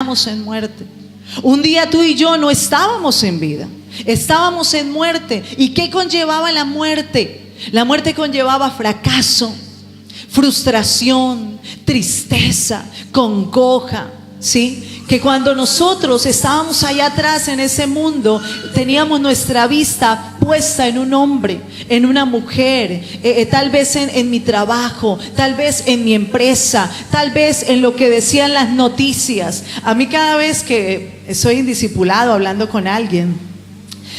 En muerte. Un día tú y yo no estábamos en vida, estábamos en muerte. ¿Y qué conllevaba la muerte? La muerte conllevaba fracaso, frustración, tristeza, congoja, ¿sí? Que cuando nosotros estábamos allá atrás en ese mundo, teníamos nuestra vista puesta en un hombre, en una mujer, tal vez en mi trabajo, tal vez en mi empresa, tal vez en lo que decían las noticias. A mí cada vez que soy indiscipulado hablando con alguien,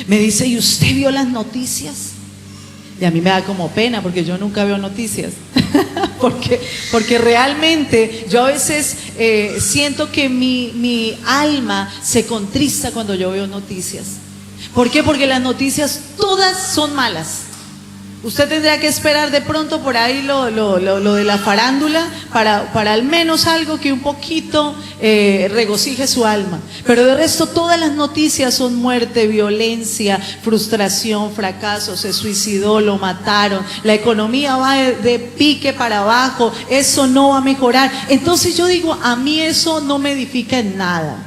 me dice: ¿y usted vio las noticias? Y a mí me da como pena porque yo nunca veo noticias. porque realmente yo a veces siento que mi alma se contrista cuando yo veo noticias. ¿Por qué? Porque las noticias todas son malas. Usted tendrá que esperar de pronto por ahí lo de la farándula para al menos algo que un poquito regocije su alma. Pero de resto todas las noticias son muerte, violencia, frustración, fracaso, se suicidó, lo mataron, la economía va de pique para abajo, eso no va a mejorar. Entonces yo digo, a mí eso no me edifica en nada.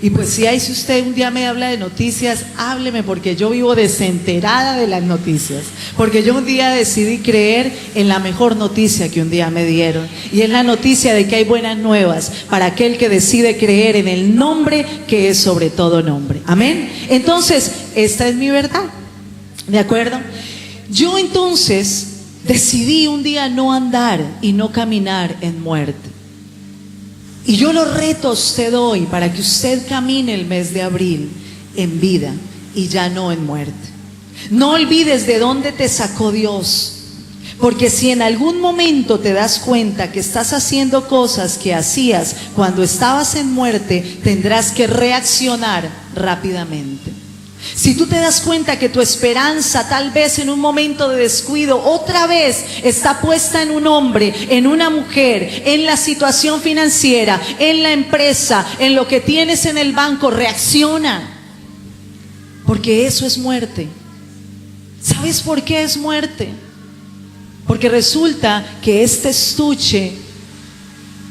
Y pues si usted un día me habla de noticias, hábleme, porque yo vivo desenterada de las noticias. Porque yo un día decidí creer en la mejor noticia que un día me dieron. Y es la noticia de que hay buenas nuevas para aquel que decide creer en el nombre que es sobre todo nombre. Amén. Entonces, esta es mi verdad. ¿De acuerdo? Yo entonces decidí un día no andar y no caminar en muerte. Y yo lo reto a usted hoy para que usted camine el mes de abril en vida y ya no en muerte. No olvides de dónde te sacó Dios, porque si en algún momento te das cuenta que estás haciendo cosas que hacías cuando estabas en muerte, tendrás que reaccionar rápidamente. Si tú te das cuenta que tu esperanza tal vez en un momento de descuido otra vez está puesta en un hombre, en una mujer, en la situación financiera, en la empresa, en lo que tienes en el banco, reacciona. Porque eso es muerte. ¿Sabes por qué es muerte? Porque resulta que este estuche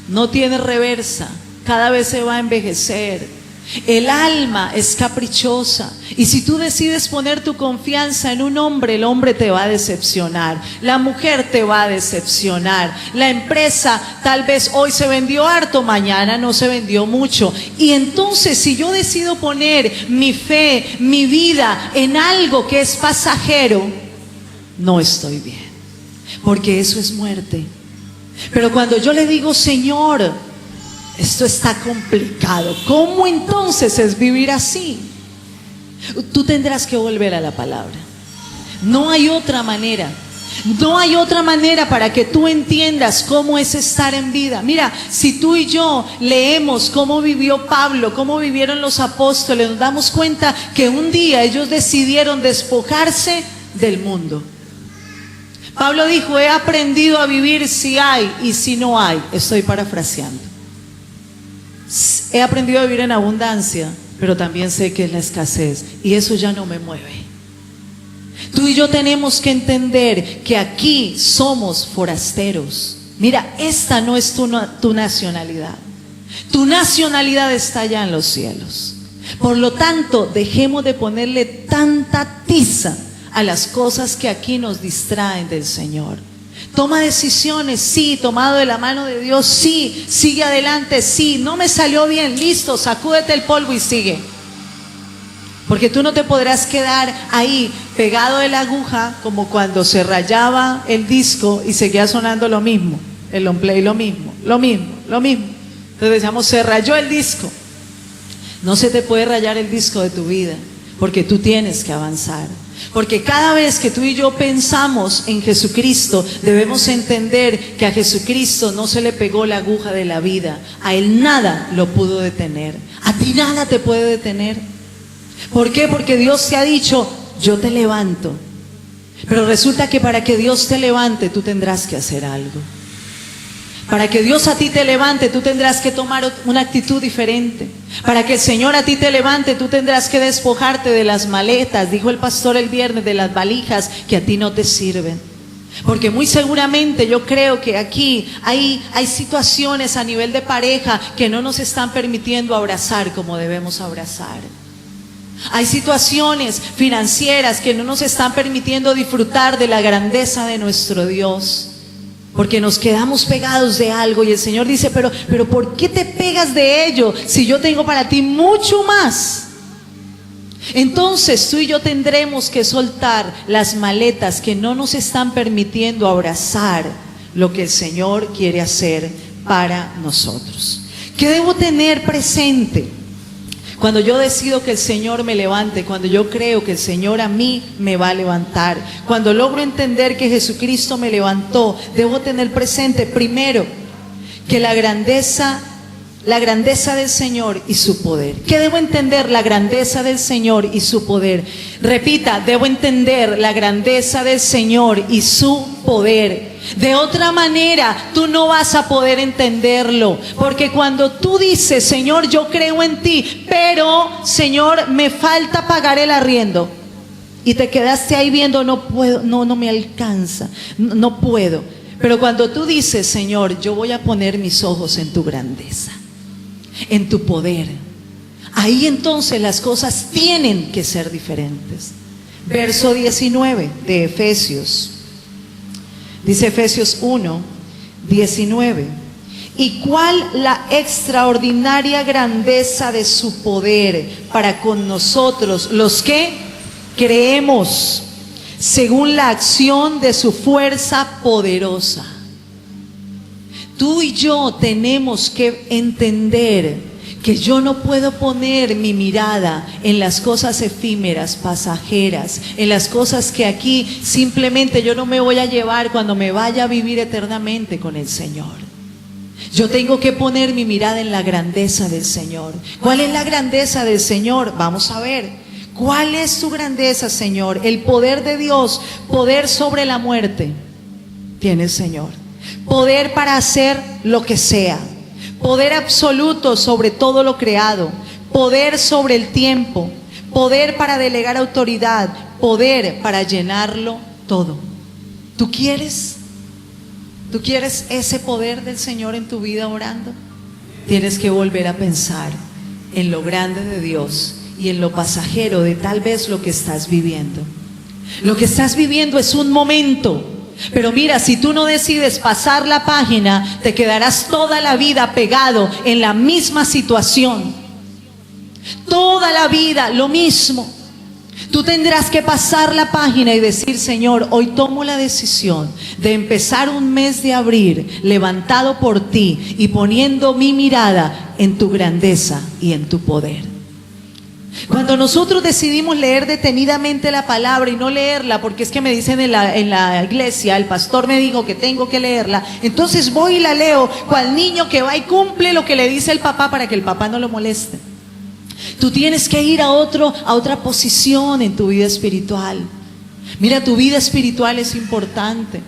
no tiene reversa, cada vez se va a envejecer. El alma es caprichosa, y si tú decides poner tu confianza en un hombre, el hombre te va a decepcionar, la mujer te va a decepcionar, la empresa tal vez hoy se vendió harto, mañana no se vendió mucho. Y entonces si yo decido poner mi fe, mi vida en algo que es pasajero, no estoy bien, porque eso es muerte. Pero cuando yo le digo: Señor, esto está complicado, ¿cómo entonces es vivir así? Tú tendrás que volver a la palabra. No hay otra manera. No hay otra manera para que tú entiendas cómo es estar en vida. Mira, si tú y yo leemos cómo vivió Pablo, cómo vivieron los apóstoles, nos damos cuenta que un día ellos decidieron despojarse del mundo. Pablo dijo: he aprendido a vivir si hay y si no hay. Estoy parafraseando. He aprendido a vivir en abundancia, pero también sé que es la escasez, y eso ya no me mueve. Tú y yo tenemos que entender que aquí somos forasteros. Mira, esta no es tu nacionalidad. Tu nacionalidad está allá en los cielos. Por lo tanto, dejemos de ponerle tanta tiza a las cosas que aquí nos distraen del Señor. Toma decisiones, sí, tomado de la mano de Dios, sí, sigue adelante, sí, no me salió bien, listo, sacúdete el polvo y sigue. Porque tú no te podrás quedar ahí pegado de la aguja como cuando se rayaba el disco y seguía sonando lo mismo, el long play lo mismo. Entonces decíamos: se rayó el disco. No se te puede rayar el disco de tu vida, porque tú tienes que avanzar. Porque cada vez que tú y yo pensamos en Jesucristo, debemos entender que a Jesucristo no se le pegó la aguja de la vida. A Él nada lo pudo detener. A ti nada te puede detener. ¿Por qué? Porque Dios te ha dicho: yo te levanto. Pero resulta que para que Dios te levante, tú tendrás que hacer algo. Para que Dios a ti te levante, tú tendrás que tomar una actitud diferente. Para que el Señor a ti te levante, tú tendrás que despojarte de las maletas, dijo el pastor el viernes, de las valijas que a ti no te sirven. Porque muy seguramente yo creo que aquí hay situaciones a nivel de pareja que no nos están permitiendo abrazar como debemos abrazar. Hay situaciones financieras que no nos están permitiendo disfrutar de la grandeza de nuestro Dios. Porque nos quedamos pegados de algo y el Señor dice, pero ¿por qué te pegas de ello si yo tengo para ti mucho más? Entonces tú y yo tendremos que soltar las maletas que no nos están permitiendo abrazar lo que el Señor quiere hacer para nosotros. ¿Qué debo tener presente cuando yo decido que el Señor me levante? Cuando yo creo que el Señor a mí me va a levantar, cuando logro entender que Jesucristo me levantó, debo tener presente primero que la grandeza del Señor y su poder. ¿Qué debo entender? La grandeza del Señor y su poder. Repita, debo entender la grandeza del Señor y su poder. De otra manera, tú no vas a poder entenderlo. Porque cuando tú dices, Señor, yo creo en ti, pero, Señor, me falta pagar el arriendo. Y te quedaste ahí viendo, no puedo, no me alcanza, no puedo. Pero cuando tú dices, Señor, yo voy a poner mis ojos en tu grandeza, en tu poder, ahí entonces las cosas tienen que ser diferentes. Verso 19 de Efesios. Dice Efesios 1, 19. ¿Y cuál la extraordinaria grandeza de su poder para con nosotros, los que creemos, según la acción de su fuerza poderosa? Tú y yo tenemos que entender que yo no puedo poner mi mirada en las cosas efímeras, pasajeras, en las cosas que aquí simplemente yo no me voy a llevar cuando me vaya a vivir eternamente con el Señor. Yo tengo que poner mi mirada en la grandeza del Señor. ¿Cuál es la grandeza del Señor? Vamos a ver. ¿Cuál es su grandeza, Señor? El poder de Dios, poder sobre la muerte, tiene el Señor. Poder para hacer lo que sea. Poder absoluto sobre todo lo creado, poder sobre el tiempo, poder para delegar autoridad, poder para llenarlo todo. ¿Tú quieres ese poder del Señor en tu vida orando? Tienes que volver a pensar en lo grande de Dios y en lo pasajero de tal vez lo que estás viviendo. Lo que estás viviendo es un momento. Pero mira, si tú no decides pasar la página, te quedarás toda la vida pegado en la misma situación. Toda la vida lo mismo. Tú tendrás que pasar la página y decir, Señor, hoy tomo la decisión de empezar un mes de abril levantado por ti y poniendo mi mirada en tu grandeza y en tu poder. Cuando nosotros decidimos leer detenidamente la palabra y no leerla porque es que me dicen en la iglesia, el pastor me dijo que tengo que leerla, entonces voy y la leo cual niño que va y cumple lo que le dice el papá para que el papá no lo moleste. Tú tienes que ir a otra posición en tu vida espiritual. Mira, tu vida espiritual es importante.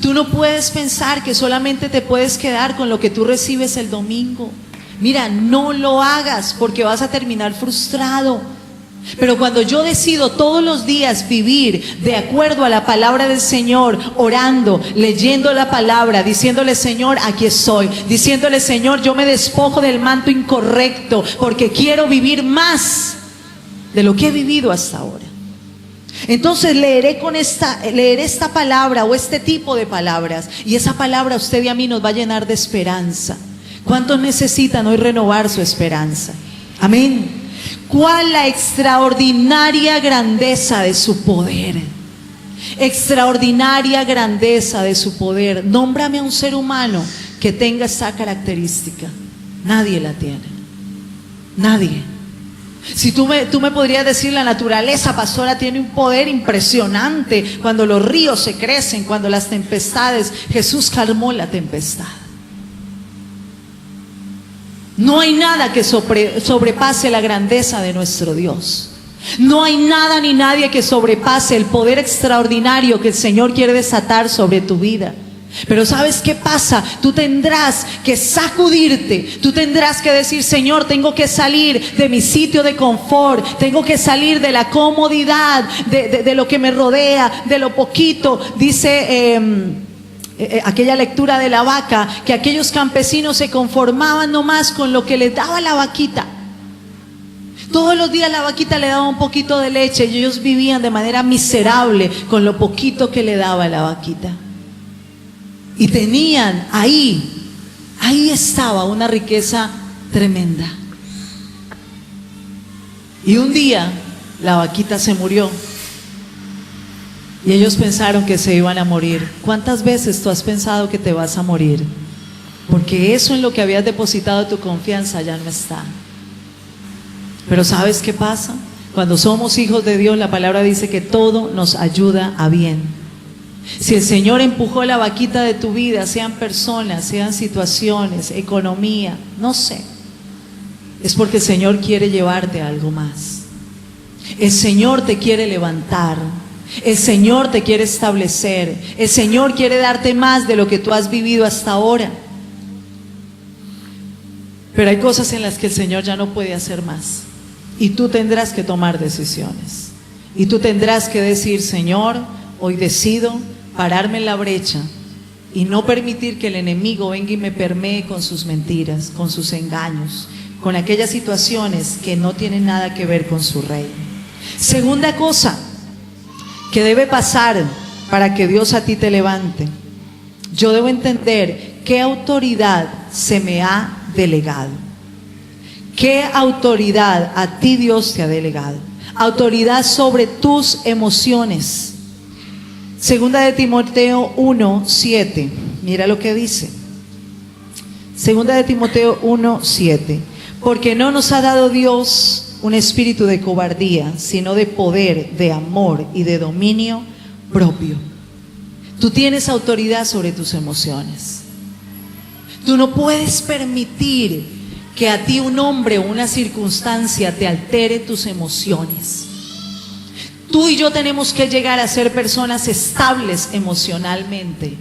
Tú no puedes pensar que solamente te puedes quedar con lo que tú recibes el domingo. Mira, no lo hagas porque vas a terminar frustrado. Pero cuando yo decido todos los días vivir de acuerdo a la palabra del Señor, orando, leyendo la palabra, diciéndole, Señor, aquí estoy, diciéndole, Señor, yo me despojo del manto incorrecto porque quiero vivir más de lo que he vivido hasta ahora. Entonces leeré esta palabra o este tipo de palabras, y esa palabra a usted y a mí nos va a llenar de esperanza. ¿Cuántos necesitan hoy renovar su esperanza? Amén. ¿Cuál la extraordinaria grandeza de su poder? Extraordinaria grandeza de su poder. Nómbrame a un ser humano que tenga esa característica. Nadie la tiene. Nadie. Si tú me podrías decir, la naturaleza, pastora, tiene un poder impresionante. Cuando los ríos se crecen, cuando las tempestades, Jesús calmó la tempestad. No hay nada que sobrepase la grandeza de nuestro Dios. No hay nada ni nadie que sobrepase el poder extraordinario que el Señor quiere desatar sobre tu vida. Pero ¿sabes qué pasa? Tú tendrás que sacudirte, tú tendrás que decir, Señor, tengo que salir de mi sitio de confort, tengo que salir de la comodidad, de lo que me rodea, de lo poquito. Dice aquella lectura de la vaca, que aquellos campesinos se conformaban nomás con lo que les daba la vaquita. Todos los días la vaquita le daba un poquito de leche y ellos vivían de manera miserable con lo poquito que le daba la vaquita. Y tenían ahí estaba una riqueza tremenda. Y un día la vaquita se murió y ellos pensaron que se iban a morir. ¿Cuántas veces tú has pensado que te vas a morir? Porque eso en lo que habías depositado tu confianza ya no está. Pero ¿sabes qué pasa? Cuando somos hijos de Dios, la palabra dice que todo nos ayuda a bien. Si el Señor empujó la vaquita de tu vida, sean personas, sean situaciones, economía, no sé, es porque el Señor quiere llevarte a algo más. El Señor te quiere levantar, el Señor te quiere establecer, el Señor quiere darte más de lo que tú has vivido hasta ahora. Pero hay cosas en las que el Señor ya no puede hacer más y tú tendrás que tomar decisiones y tú tendrás que decir, Señor, hoy decido pararme en la brecha y no permitir que el enemigo venga y me permee con sus mentiras, con sus engaños, con aquellas situaciones que no tienen nada que ver con su reino. Segunda cosa que debe pasar para que Dios a ti te levante: yo debo entender qué autoridad se me ha delegado. ¿Qué autoridad a ti Dios te ha delegado? Autoridad sobre tus emociones. Segunda de Timoteo 1:7. Mira lo que dice. Segunda de Timoteo 1:7. Porque no nos ha dado Dios un espíritu de cobardía, sino de poder, de amor y de dominio propio. Tú tienes autoridad sobre tus emociones. Tú no puedes permitir que a ti un hombre o una circunstancia te altere tus emociones. Tú y yo tenemos que llegar a ser personas estables emocionalmente.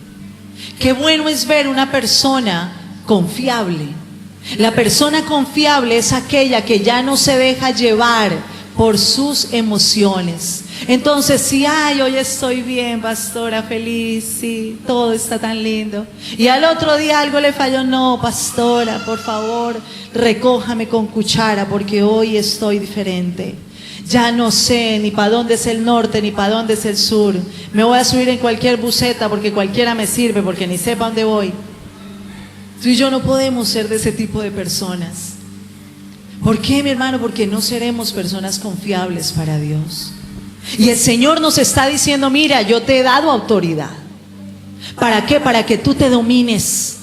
Qué bueno es ver una persona confiable. La persona confiable es aquella que ya no se deja llevar por sus emociones. Entonces, si hoy estoy bien, pastora, feliz, sí, todo está tan lindo, y al otro día algo le falló, no, pastora, por favor, recójame con cuchara porque hoy estoy diferente. Ya no sé ni para dónde es el norte ni para dónde es el sur. Me voy a subir en cualquier buseta porque cualquiera me sirve, porque ni sé para dónde voy. Tú y yo no podemos ser de ese tipo de personas. ¿Por qué, mi hermano? Porque no seremos personas confiables para Dios. Y el Señor nos está diciendo, mira, yo te he dado autoridad. ¿Para qué? Para que tú te domines.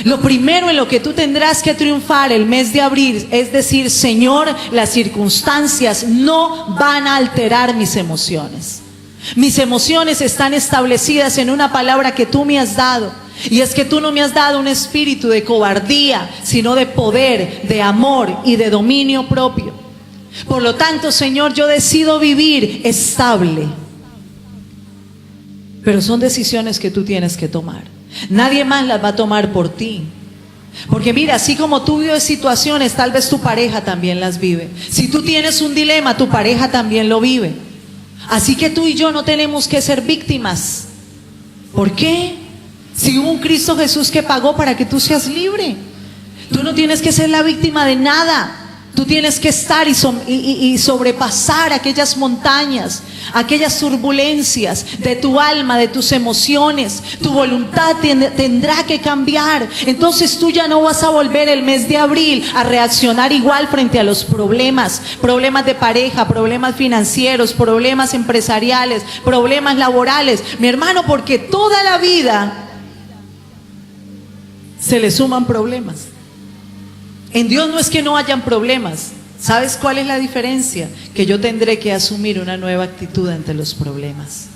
Lo primero en lo que tú tendrás que triunfar el mes de abril es decir, Señor, las circunstancias no van a alterar mis emociones. Mis emociones están establecidas en una palabra que tú me has dado. Y es que tú no me has dado un espíritu de cobardía, sino de poder, de amor y de dominio propio. Por lo tanto, Señor, yo decido vivir estable. Pero son decisiones que tú tienes que tomar. Nadie más las va a tomar por ti. Porque mira, así como tú vives situaciones, tal vez tu pareja también las vive. Si tú tienes un dilema, tu pareja también lo vive. Así que tú y yo no tenemos que ser víctimas. ¿Por qué? Si hubo un Cristo Jesús que pagó para que tú seas libre. Tú no tienes que ser la víctima de nada. Tú tienes que estar y sobrepasar aquellas montañas, aquellas turbulencias de tu alma, de tus emociones. Tu voluntad tendrá que cambiar. Entonces tú ya no vas a volver el mes de abril a reaccionar igual frente a los problemas. Problemas de pareja, problemas financieros, problemas empresariales, problemas laborales. Mi hermano, porque toda la vida se le suman problemas. En Dios no es que no hayan problemas. ¿Sabes cuál es la diferencia? Que yo tendré que asumir una nueva actitud ante los problemas.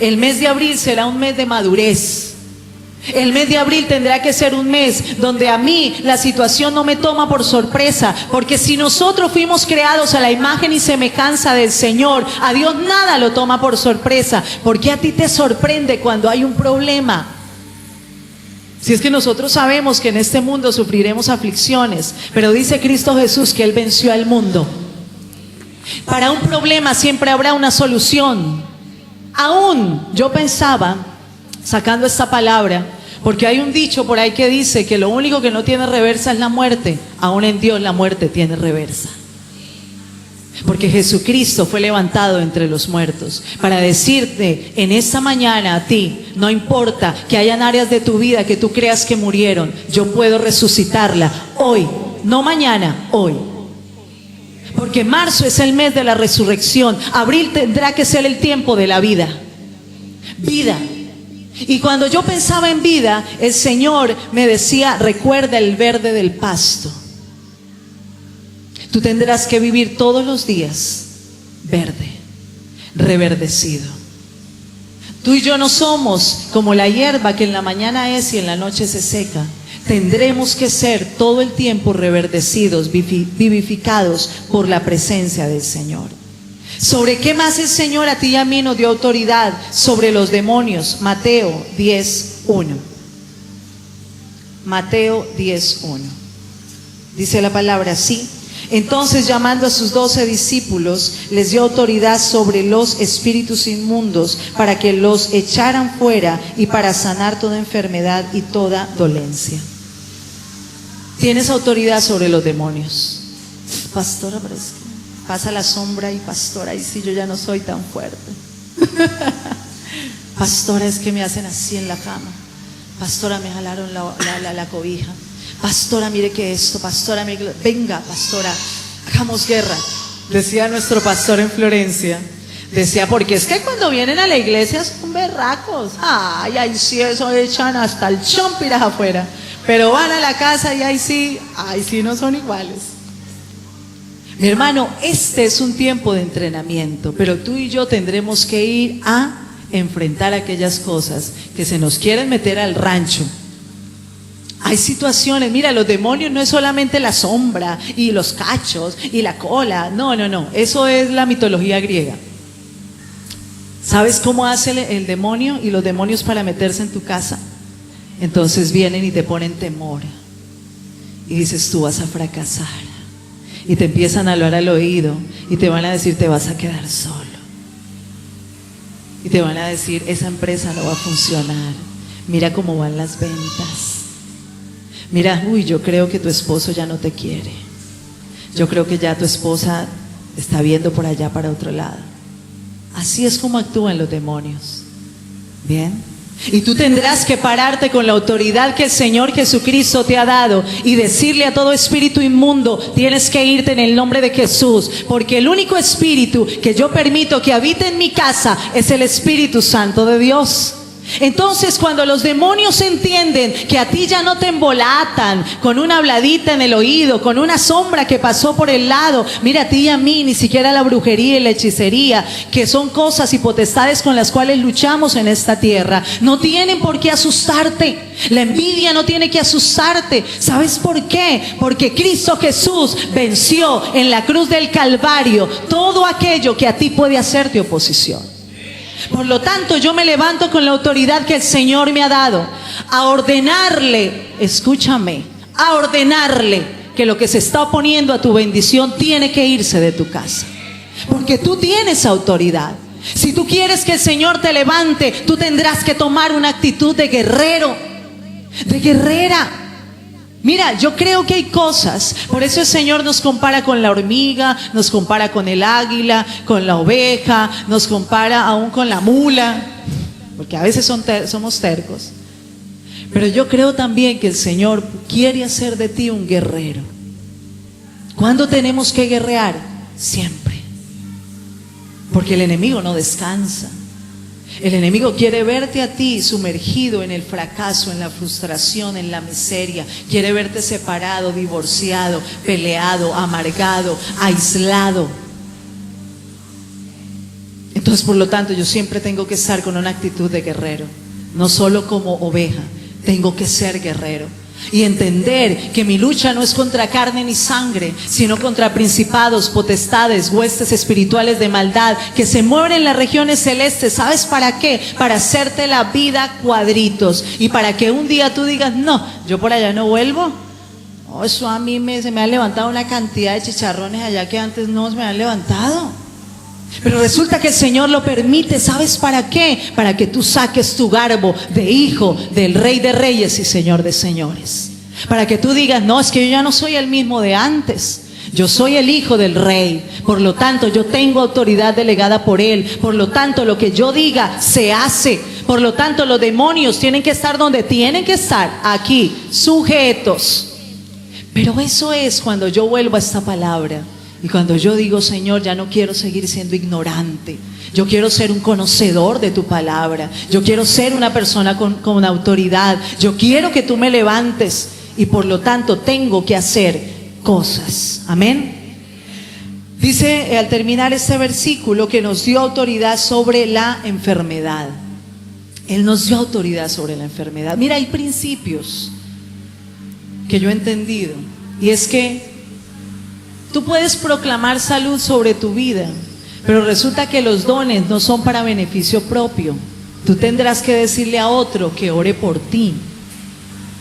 El mes de abril será un mes de madurez. El mes de abril tendrá que ser un mes donde a mí la situación no me toma por sorpresa. Porque si nosotros fuimos creados a la imagen y semejanza del Señor, a Dios nada lo toma por sorpresa. ¿Por qué a ti te sorprende cuando hay un problema? Si es que nosotros sabemos que en este mundo sufriremos aflicciones, pero dice Cristo Jesús que Él venció al mundo. Para un problema siempre habrá una solución. Aún yo pensaba, sacando esta palabra, porque hay un dicho por ahí que dice que lo único que no tiene reversa es la muerte. Aún en Dios la muerte tiene reversa. Porque Jesucristo fue levantado entre los muertos para decirte en esta mañana a ti, no importa que hayan áreas de tu vida que tú creas que murieron, yo puedo resucitarla hoy, no mañana, hoy. Porque marzo es el mes de la resurrección, abril tendrá que ser el tiempo de la vida. Vida. Y cuando yo pensaba en vida, el Señor me decía, recuerda el verde del pasto. Tú tendrás que vivir todos los días verde, reverdecido. Tú y yo no somos como la hierba que en la mañana es y en la noche se seca. Tendremos que ser todo el tiempo reverdecidos, vivificados por la presencia del Señor. ¿Sobre qué más el Señor a ti y a mí nos dio autoridad? Sobre los demonios. Mateo 10:1. Mateo 10:1. Dice la palabra así. Entonces, llamando a sus 12 discípulos, les dio autoridad sobre los espíritus inmundos para que los echaran fuera y para sanar toda enfermedad y toda dolencia. Tienes autoridad sobre los demonios. Pastora, pero es que pasa la sombra y pastora, y si yo ya no soy tan fuerte. Pastora, es que me hacen así en la cama. Pastora, me jalaron la cobija. Pastora, mire que esto, pastora, mire que... Venga, pastora, hagamos guerra. Decía nuestro pastor en Florencia. Decía, porque es que cuando vienen a la iglesia son berracos. Ay, ahí sí, eso echan hasta el chompiras afuera. Pero van a la casa y ahí sí no son iguales. Mi hermano, este es un tiempo de entrenamiento, pero tú y yo tendremos que ir a enfrentar aquellas cosas que se nos quieren meter al rancho. Hay situaciones, mira, los demonios no es solamente la sombra y los cachos y la cola, no, eso es la mitología griega. ¿Sabes cómo hace el demonio y los demonios para meterse en tu casa? Entonces vienen y te ponen temor y dices, tú vas a fracasar, y te empiezan a hablar al oído y te van a decir, te vas a quedar solo, y te van a decir, esa empresa no va a funcionar, mira cómo van las ventas. Mira, yo creo que tu esposo ya no te quiere. Yo creo que ya tu esposa está viendo por allá para otro lado. Así es como actúan los demonios. ¿Bien? Y tú tendrás que pararte con la autoridad que el Señor Jesucristo te ha dado y decirle a todo espíritu inmundo, tienes que irte en el nombre de Jesús, porque el único espíritu que yo permito que habite en mi casa es el Espíritu Santo de Dios. Entonces, cuando los demonios entienden que a ti ya no te embolatan con una habladita en el oído, con una sombra que pasó por el lado, mira, a ti y a mí, ni siquiera la brujería y la hechicería, que son cosas y potestades con las cuales luchamos en esta tierra, no tienen por qué asustarte. La envidia no tiene que asustarte. ¿Sabes por qué? Porque Cristo Jesús venció en la cruz del Calvario todo aquello que a ti puede hacerte oposición. Por lo tanto, yo me levanto con la autoridad que el Señor me ha dado a ordenarle, escúchame, a ordenarle que lo que se está oponiendo a tu bendición tiene que irse de tu casa. Porque tú tienes autoridad. Si tú quieres que el Señor te levante, tú tendrás que tomar una actitud de guerrero, de guerrera. Mira, yo creo que hay cosas, por eso el Señor nos compara con la hormiga, nos compara con el águila, con la oveja, nos compara aún con la mula, porque a veces somos tercos. Pero yo creo también que el Señor quiere hacer de ti un guerrero. ¿Cuándo tenemos que guerrear? Siempre. Porque el enemigo no descansa. El enemigo quiere verte a ti sumergido en el fracaso, en la frustración, en la miseria. Quiere verte separado, divorciado, peleado, amargado, aislado. Entonces, por lo tanto, yo siempre tengo que estar con una actitud de guerrero. No solo como oveja, tengo que ser guerrero. Y entender que mi lucha no es contra carne ni sangre, sino contra principados, potestades, huestes espirituales de maldad que se mueven en las regiones celestes. ¿Sabes para qué? Para hacerte la vida cuadritos y para que un día tú digas, no, yo por allá no vuelvo. Oh, eso a mí se me han levantado una cantidad de chicharrones allá que antes no se me han levantado. Pero resulta que el Señor lo permite. ¿Sabes para qué? Para que tú saques tu garbo de hijo del Rey de Reyes y Señor de Señores. Para que tú digas, no, es que yo ya no soy el mismo de antes. Yo soy el hijo del Rey. Por lo tanto, yo tengo autoridad delegada por Él. Por lo tanto, lo que yo diga se hace. Por lo tanto, los demonios tienen que estar donde tienen que estar. Aquí, sujetos. Pero eso es cuando yo vuelvo a esta palabra. Y cuando yo digo, Señor, ya no quiero seguir siendo ignorante. Yo quiero ser un conocedor de tu palabra. Yo quiero ser una persona con autoridad. Yo quiero que tú me levantes. Y por lo tanto tengo que hacer cosas. Amén. Dice al terminar este versículo que nos dio autoridad sobre la enfermedad. Él nos dio autoridad sobre la enfermedad. Mira, hay principios que yo he entendido. Y es que tú puedes proclamar salud sobre tu vida, pero resulta que los dones no son para beneficio propio. Tú tendrás que decirle a otro que ore por ti.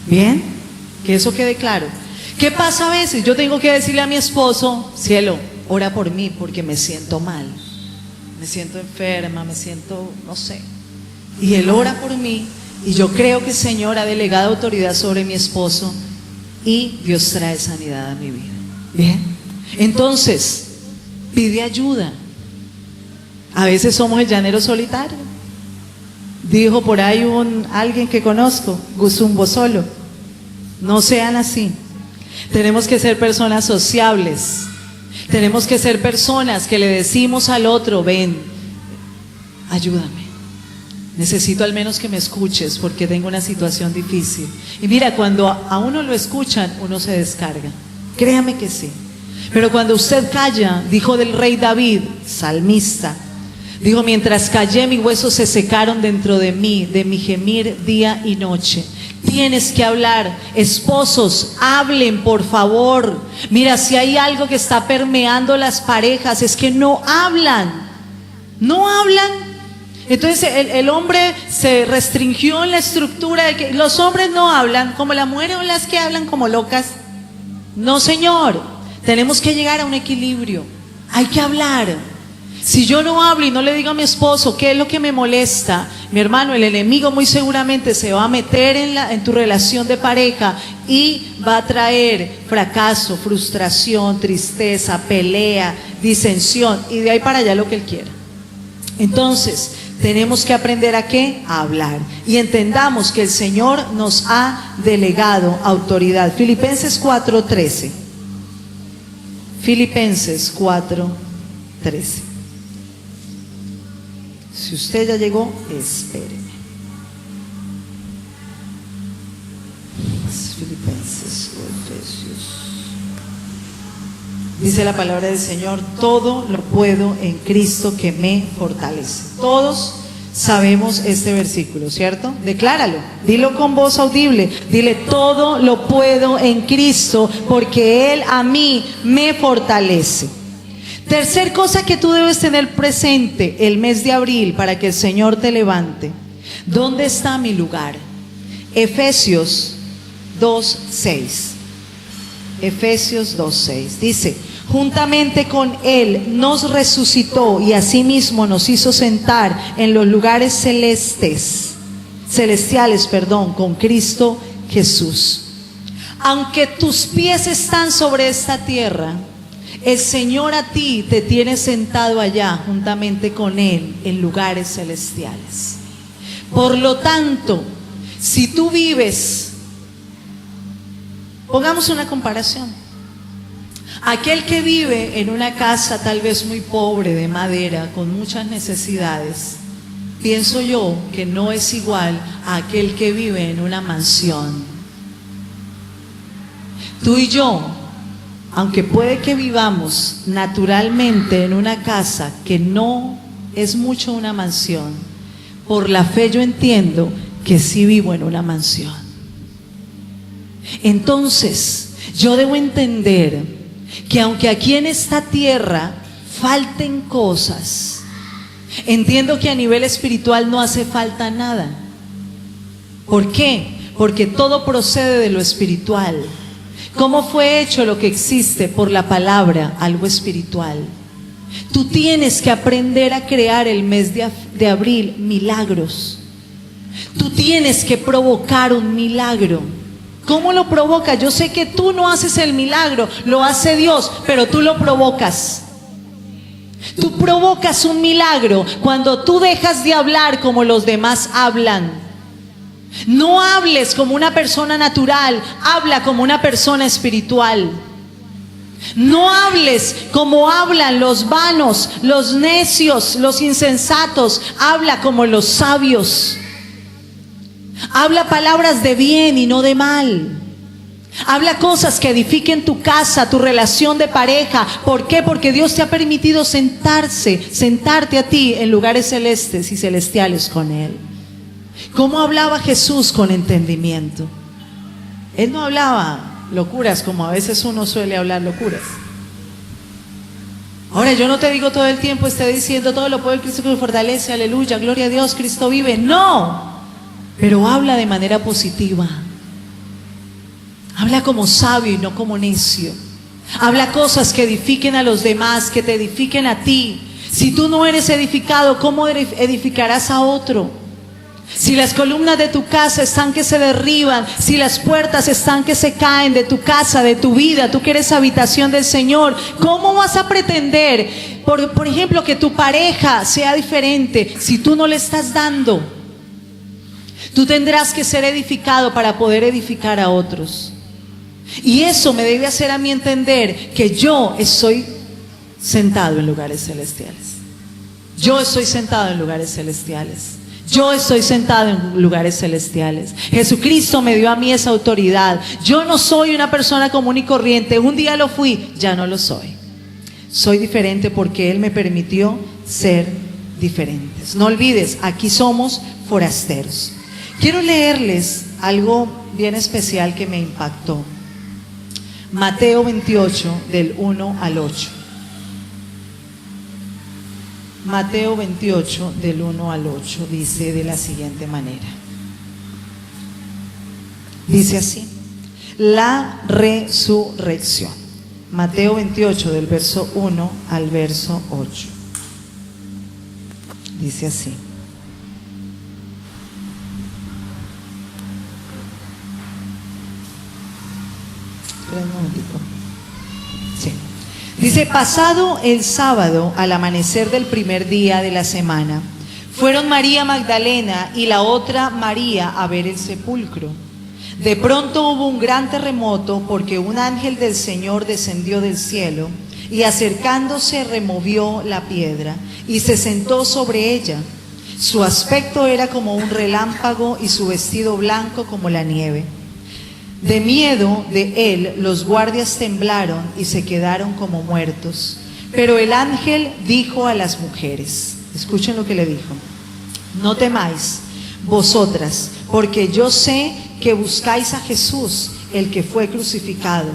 ¿Bien? Que eso quede claro. ¿Qué pasa a veces? Yo tengo que decirle a mi esposo, cielo, ora por mí porque me siento mal. Me siento enferma, me siento, no sé. Y él ora por mí y yo creo que el Señor ha delegado autoridad sobre mi esposo y Dios trae sanidad a mi vida. ¿Bien? Entonces, pide ayuda. A veces somos el llanero solitario. Dijo por ahí alguien que conozco, Guzumbo solo. No sean así. Tenemos que ser personas sociables. Tenemos que ser personas que le decimos al otro, ven, ayúdame. Necesito al menos que me escuches porque tengo una situación difícil. Y mira, cuando a uno lo escuchan, uno se descarga. Créame que sí. Pero cuando usted calla, dijo del rey David, salmista, dijo, mientras callé mis huesos se secaron dentro de mí, de mi gemir día y noche. Tienes que hablar. Esposos, hablen por favor. Mira, si hay algo que está permeando las parejas es que no hablan. No hablan. Entonces el hombre se restringió en la estructura de que los hombres no hablan, como las mujeres son las que hablan como locas. No, señor. Tenemos que llegar a un equilibrio. Hay que hablar. Si yo no hablo y no le digo a mi esposo qué es lo que me molesta, mi hermano, el enemigo muy seguramente se va a meter en tu relación de pareja y va a traer fracaso, frustración, tristeza, pelea, disensión y de ahí para allá lo que él quiera. Entonces, tenemos que aprender ¿a qué? A hablar. Y entendamos que el Señor nos ha delegado autoridad. Filipenses 4:13. Filipenses 4:13. Si usted ya llegó, espéreme. Filipenses o Efesios. Dice la palabra del Señor, todo lo puedo en Cristo que me fortalece. Todos sabemos este versículo, ¿cierto? Decláralo, dilo con voz audible, dile, todo lo puedo en Cristo porque Él a mí me fortalece. Tercer cosa que tú debes tener presente el mes de abril para que el Señor te levante. ¿Dónde está mi lugar? Efesios 2:6. Efesios 2:6 dice, juntamente con Él nos resucitó y asimismo nos hizo sentar en los lugares celestiales, con Cristo Jesús. Aunque tus pies están sobre esta tierra, el Señor a ti te tiene sentado allá juntamente con Él en lugares celestiales. Por lo tanto, si tú vives, pongamos una comparación. Aquel que vive en una casa tal vez muy pobre de madera, con muchas necesidades, pienso yo que no es igual a aquel que vive en una mansión. Tú y yo, aunque puede que vivamos naturalmente en una casa que no es mucho una mansión, por la fe yo entiendo que sí vivo en una mansión. Entonces, yo debo entender que aunque aquí en esta tierra falten cosas, entiendo que a nivel espiritual no hace falta nada. ¿Por qué? Porque todo procede de lo espiritual. ¿Cómo fue hecho lo que existe? Por la palabra, algo espiritual. Tú tienes que aprender a crear el mes de abril milagros. Tú tienes que provocar un milagro. ¿Cómo lo provoca? Yo sé que tú no haces el milagro, lo hace Dios, pero tú lo provocas. Tú provocas un milagro cuando tú dejas de hablar como los demás hablan. No hables como una persona natural, habla como una persona espiritual. No hables como hablan los vanos, los necios, los insensatos. Habla como los sabios. Habla palabras de bien y no de mal. Habla cosas que edifiquen tu casa, tu relación de pareja. ¿Por qué? Porque Dios te ha permitido sentarte a ti en lugares celestes y celestiales con Él. ¿Cómo hablaba Jesús? Con entendimiento. Él no hablaba locuras como a veces uno suele hablar locuras. Ahora, yo no te digo todo el tiempo, esté diciendo todo lo puede el Cristo que me fortalece, aleluya, gloria a Dios, Cristo vive. No, pero habla de manera positiva. Habla como sabio y no como necio. Habla cosas que edifiquen a los demás, que te edifiquen a ti. Si tú no eres edificado, ¿cómo edificarás a otro? Si las columnas de tu casa están que se derriban, si las puertas están que se caen de tu casa, de tu vida, tú que eres habitación del Señor, ¿cómo vas a pretender, por ejemplo, que tu pareja sea diferente si tú no le estás dando? Tú tendrás que ser edificado para poder edificar a otros. Y eso me debe hacer a mí entender que yo estoy sentado en lugares celestiales. Yo estoy sentado en lugares celestiales. Yo estoy sentado en lugares celestiales. Jesucristo me dio a mí esa autoridad. Yo no soy una persona común y corriente. Un día lo fui, ya no lo soy. Soy diferente porque Él me permitió ser diferentes. No olvides, aquí somos forasteros. Quiero leerles algo bien especial que me impactó. Mateo 28, del 1 al 8. Mateo 28, del 1 al 8, dice de la siguiente manera. Dice así: la resurrección. Mateo 28, del verso 1 al verso 8. Dice así. Espera un momentico. Sí. Dice: pasado el sábado, al amanecer del primer día de la semana, fueron María Magdalena y la otra María a ver el sepulcro. De pronto hubo un gran terremoto, porque un ángel del Señor descendió del cielo y acercándose removió la piedra y se sentó sobre ella. Su aspecto era como un relámpago y su vestido blanco como la nieve. De miedo de él, los guardias temblaron y se quedaron como muertos. Pero el ángel dijo a las mujeres, escuchen lo que le dijo: no temáis vosotras, porque yo sé que buscáis a Jesús, el que fue crucificado.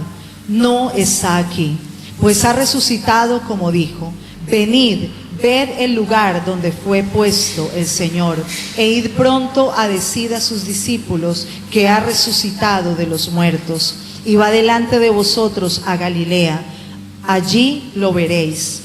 No está aquí, pues ha resucitado como dijo. Venid, ved el lugar donde fue puesto el Señor, e id pronto a decir a sus discípulos que ha resucitado de los muertos, y va delante de vosotros a Galilea. Allí lo veréis.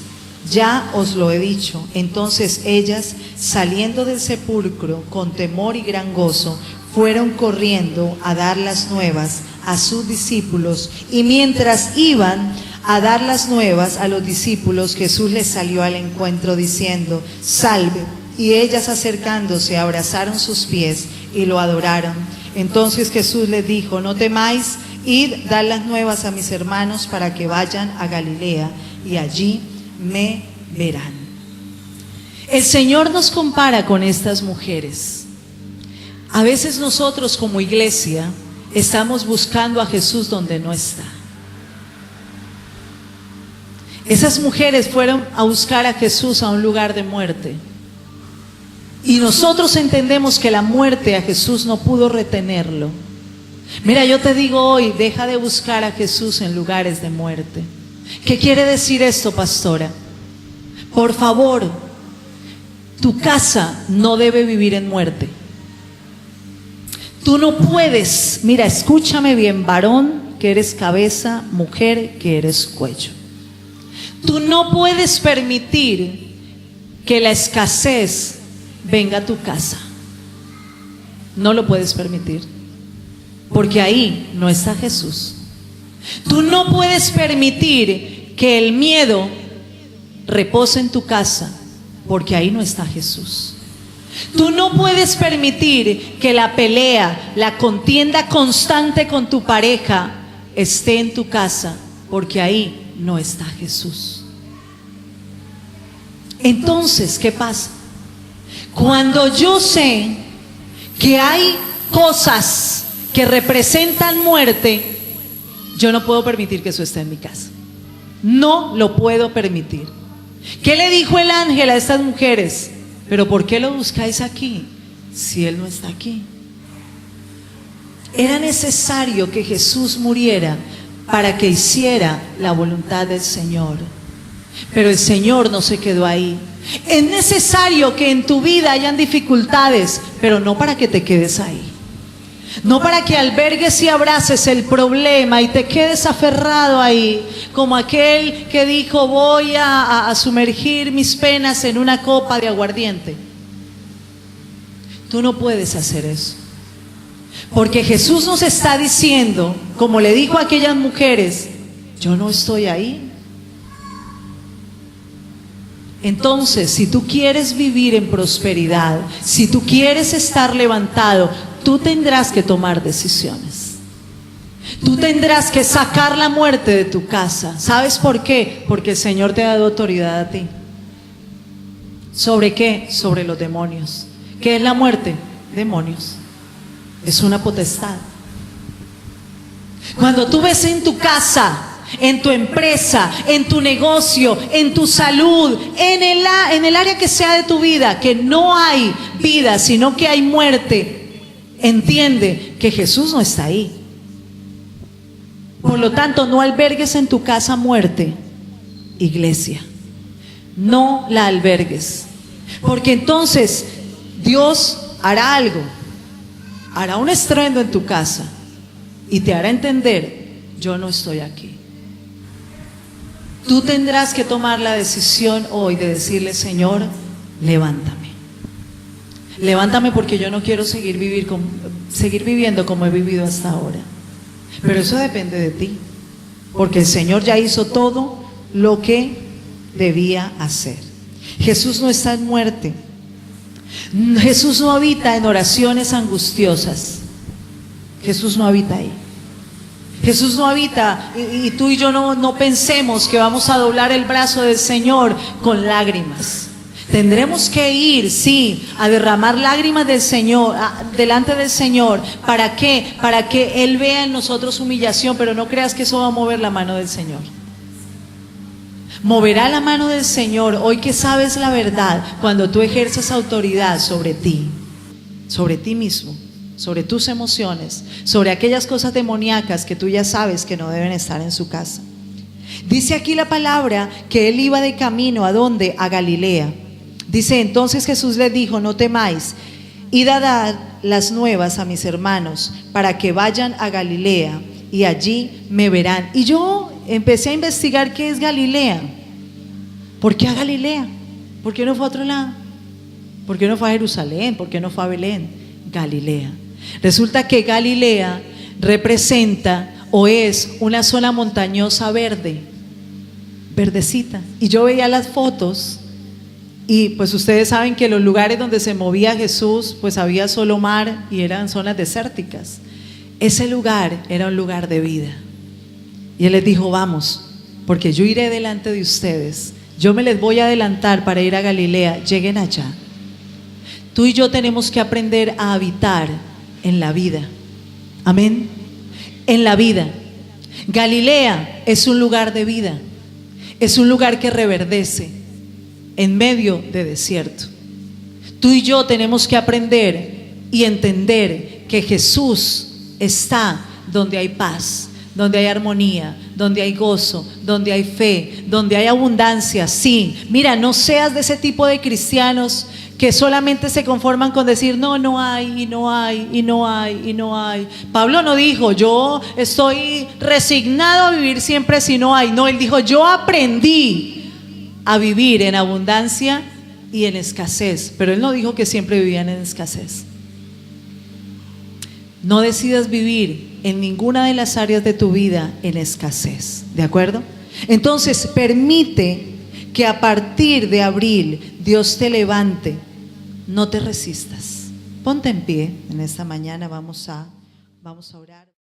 Ya os lo he dicho. Entonces ellas, saliendo del sepulcro con temor y gran gozo, fueron corriendo a dar las nuevas a sus discípulos, y mientras iban a dar las nuevas a los discípulos, Jesús les salió al encuentro diciendo: salve. Y ellas, acercándose, abrazaron sus pies y lo adoraron. Entonces Jesús les dijo: no temáis, id, dad las nuevas a mis hermanos para que vayan a Galilea, y allí me verán. El Señor nos compara con estas mujeres. A veces nosotros como iglesia estamos buscando a Jesús donde no está. Esas mujeres fueron a buscar a Jesús a un lugar de muerte. Y nosotros entendemos que la muerte a Jesús no pudo retenerlo. Mira, yo te digo hoy, deja de buscar a Jesús en lugares de muerte. ¿Qué quiere decir esto, pastora? Por favor, tu casa no debe vivir en muerte. Tú no puedes, mira, escúchame bien, varón que eres cabeza, mujer que eres cuello. Tú no puedes permitir que la escasez venga a tu casa. No lo puedes permitir, porque ahí no está Jesús. Tú no puedes permitir que el miedo repose en tu casa, porque ahí no está Jesús. Tú no puedes permitir que la pelea, la contienda constante con tu pareja esté en tu casa, porque ahí no está Jesús. Entonces, ¿qué pasa? Cuando yo sé que hay cosas que representan muerte, yo no puedo permitir que eso esté en mi casa. No lo puedo permitir. ¿Qué le dijo el ángel a estas mujeres? ¿Pero por qué lo buscáis aquí si Él no está aquí? Era necesario que Jesús muriera para que hiciera la voluntad del Señor. Pero el Señor no se quedó ahí. Es necesario que en tu vida hayan dificultades, pero no para que te quedes ahí. No para que albergues y abraces el problema y te quedes aferrado ahí, como aquel que dijo: voy a sumergir mis penas en una copa de aguardiente. Tú no puedes hacer eso, porque Jesús nos está diciendo, como le dijo a aquellas mujeres: yo no estoy ahí. Entonces, si tú quieres vivir en prosperidad, si tú quieres estar levantado, tú tendrás que tomar decisiones. Tú tendrás que sacar la muerte de tu casa. ¿Sabes por qué? Porque el Señor te ha dado autoridad a ti. ¿Sobre qué? Sobre los demonios. ¿Qué es la muerte? Demonios. Es una potestad. Cuando tú ves en tu casa, en tu empresa, en tu negocio, en tu salud, en el área que sea de tu vida, que no hay vida, sino que hay muerte, entiende que Jesús no está ahí. Por lo tanto, no albergues en tu casa muerte, iglesia. No la albergues, porque entonces Dios hará algo, hará un estruendo en tu casa y te hará entender: yo no estoy aquí. Tú tendrás que tomar la decisión hoy de decirle: Señor, levántame. Levántame, porque yo no quiero seguir viviendo como he vivido hasta ahora. Pero eso depende de ti, porque el Señor ya hizo todo lo que debía hacer. Jesús no está en muerte. Jesús no habita en oraciones angustiosas. Jesús no habita ahí. Jesús no habita, y tú y yo no pensemos que vamos a doblar el brazo del Señor con lágrimas. Tendremos que ir, sí, a derramar lágrimas del Señor, delante del Señor. ¿Para qué? Para que Él vea en nosotros humillación, pero no creas que eso va a mover la mano del Señor. Moverá la mano del Señor hoy que sabes la verdad, cuando tú ejerces autoridad sobre ti mismo, sobre tus emociones, sobre aquellas cosas demoníacas que tú ya sabes que no deben estar en su casa. Dice aquí la palabra que Él iba de camino, ¿a dónde? A Galilea. Dice: entonces Jesús les dijo: no temáis, id a dar las nuevas a mis hermanos, para que vayan a Galilea, y allí me verán. Y yo empecé a investigar qué es Galilea. ¿Por qué a Galilea? ¿Por qué no fue a otro lado? ¿Por qué no fue a Jerusalén? ¿Por qué no fue a Belén? Galilea. Resulta que Galilea representa o es una zona montañosa verde, verdecita. Y yo veía las fotos y pues ustedes saben que los lugares donde se movía Jesús pues había solo mar y eran zonas desérticas. Ese lugar era un lugar de vida. Y Él les dijo: vamos, porque yo iré delante de ustedes, yo me les voy a adelantar para ir a Galilea, lleguen allá. Tú y yo tenemos que aprender a habitar en la vida. Amén. En la vida. Galilea es un lugar de vida. Es un lugar que reverdece en medio de desierto. Tú y yo tenemos que aprender y entender que Jesús está donde hay paz, donde hay armonía, donde hay gozo, donde hay fe, donde hay abundancia. Sí, mira, no seas de ese tipo de cristianos que solamente se conforman con decir no, no hay, y no hay, y no hay, y no hay. Pablo no dijo, yo estoy resignado a vivir siempre si no hay. No, él dijo, yo aprendí a vivir en abundancia y en escasez. Pero él no dijo que siempre vivían en escasez. No decidas vivir en ninguna de las áreas de tu vida en escasez, ¿de acuerdo? Entonces, permite que a partir de abril Dios te levante. No te resistas. Ponte en pie en esta mañana, vamos a orar.